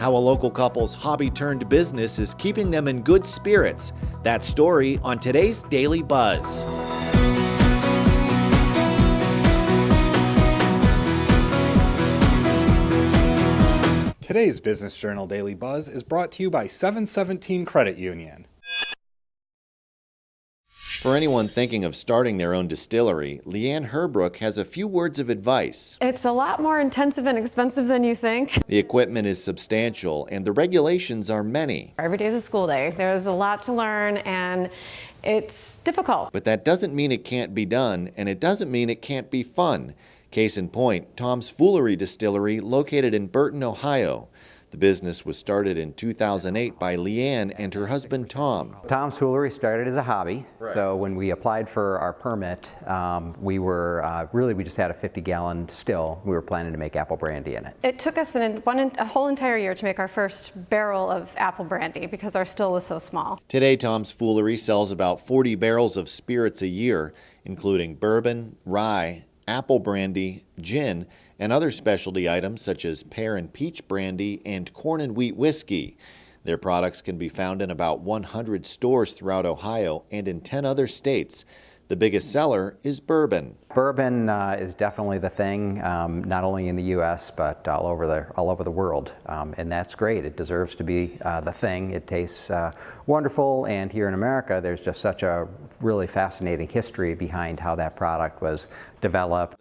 How a local couple's hobby-turned-business is keeping them in good spirits. That story on today's Daily Buzz. Today's Business Journal Daily Buzz is brought to you by 717 Credit Union. For anyone thinking of starting their own distillery, Leanne Herbrook has a few words of advice. It's a lot more intensive and expensive than you think. The equipment is substantial and the regulations are many. Every day is a school day. There's a lot to learn and it's difficult. But that doesn't mean it can't be done, and it doesn't mean it can't be fun. Case in point, Tom's Foolery Distillery, located in Burton, Ohio. The business was started in 2008 by Leanne and her husband Tom. Tom's Foolery started as a hobby. Right. So when we applied for our permit, we just had a 50-gallon still. We were planning to make apple brandy in it. It took us a whole entire year to make our first barrel of apple brandy because our still was so small. Today, Tom's Foolery sells about 40 barrels of spirits a year, including bourbon, rye, apple brandy, gin, and other specialty items such as pear and peach brandy and corn and wheat whiskey. Their products can be found in about 100 stores throughout Ohio and in 10 other states. The biggest seller is bourbon. Bourbon is definitely the thing, not only in the U.S. but all over the world, and that's great. It deserves to be the thing. It tastes wonderful, and here in America, there's just such a really fascinating history behind how that product was developed.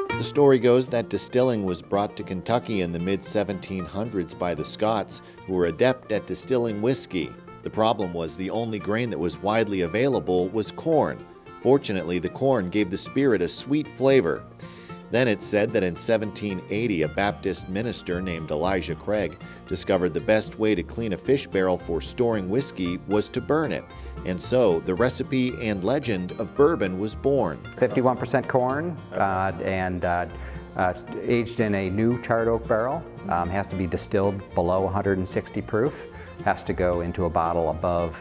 The story goes that distilling was brought to Kentucky in the mid-1700s by the Scots, who were adept at distilling whiskey. The problem was the only grain that was widely available was corn. Fortunately, the corn gave the spirit a sweet flavor. Then it's said that in 1780, a Baptist minister named Elijah Craig discovered the best way to clean a fish barrel for storing whiskey was to burn it. And so the recipe and legend of bourbon was born. 51% corn and aged in a new charred oak barrel. Has to be distilled below 160 proof. Has to go into a bottle above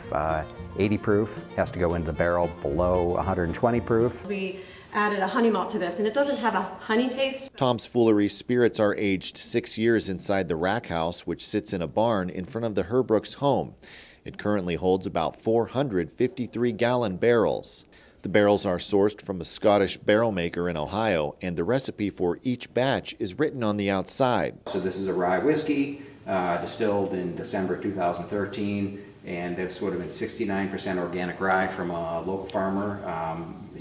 80 proof. Has to go into the barrel below 120 proof. We added a honey malt to this, and it doesn't have a honey taste. Tom's Foolery spirits are aged 6 years inside the rack house, which sits in a barn in front of the Herbrooks' home. It currently holds about 453-gallon barrels. The barrels are sourced from a Scottish barrel maker in Ohio, and the recipe for each batch is written on the outside. So this is a rye whiskey distilled in December 2013, and this would have been 69% organic rye from a local farmer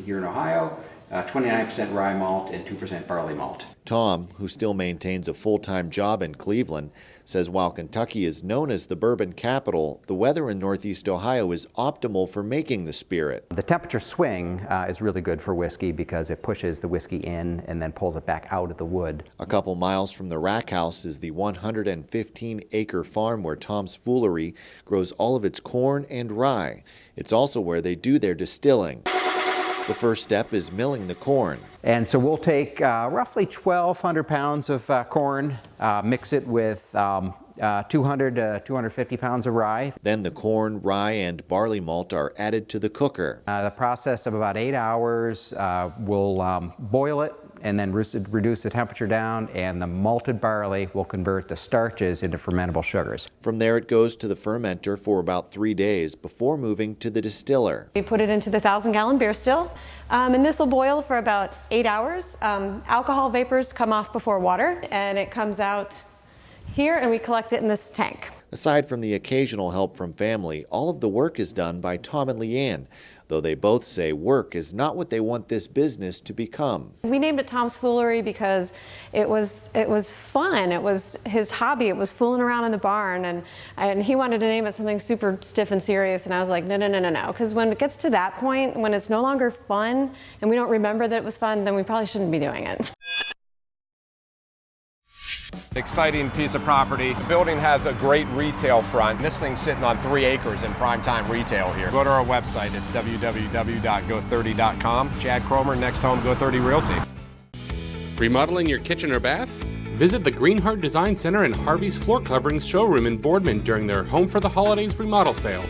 here in Ohio, 29% rye malt, and 2% barley malt. Tom, who still maintains a full-time job in Cleveland, says while Kentucky is known as the bourbon capital, the weather in Northeast Ohio is optimal for making the spirit. The temperature swing is really good for whiskey because it pushes the whiskey in and then pulls it back out of the wood. A couple miles from the rack house is the 115-acre farm where Tom's Foolery grows all of its corn and rye. It's also where they do their distilling. The first step is milling the corn. And so we'll take roughly 1,200 pounds of corn, mix it with 200 to 250 pounds of rye. Then the corn, rye, and barley malt are added to the cooker. The process of about 8 hours, we'll boil it and then reduce the temperature down, and the malted barley will convert the starches into fermentable sugars. From there it goes to the fermenter for about 3 days before moving to the distiller. We put it into the 1,000-gallon beer still, and this will boil for about 8 hours. Alcohol vapors come off before water, and it comes out here, and we collect it in this tank. Aside from the occasional help from family, all of the work is done by Tom and Leanne, though they both say work is not what they want this business to become. We named it Tom's Foolery because it was fun. It was his hobby. It was fooling around in the barn, and he wanted to name it something super stiff and serious, and I was like, no, because when it gets to that point, when it's no longer fun and we don't remember that it was fun, then we probably shouldn't be doing it. Exciting piece of property. The building has a great retail front. This thing's sitting on 3 acres in primetime retail here. Go to our website. It's www.go30.com. Chad Cromer, Next Home Go30 Realty. Remodeling your kitchen or bath? Visit the Greenheart Design Center and Harvey's Floor Coverings showroom in Boardman during their Home for the Holidays remodel sale.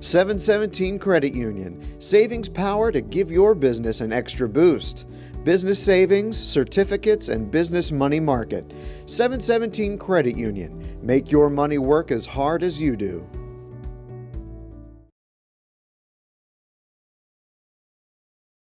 717 Credit Union, savings power to give your business an extra boost. business savings, certificates, and business money market. 717 Credit Union. Make your money work as hard as you do.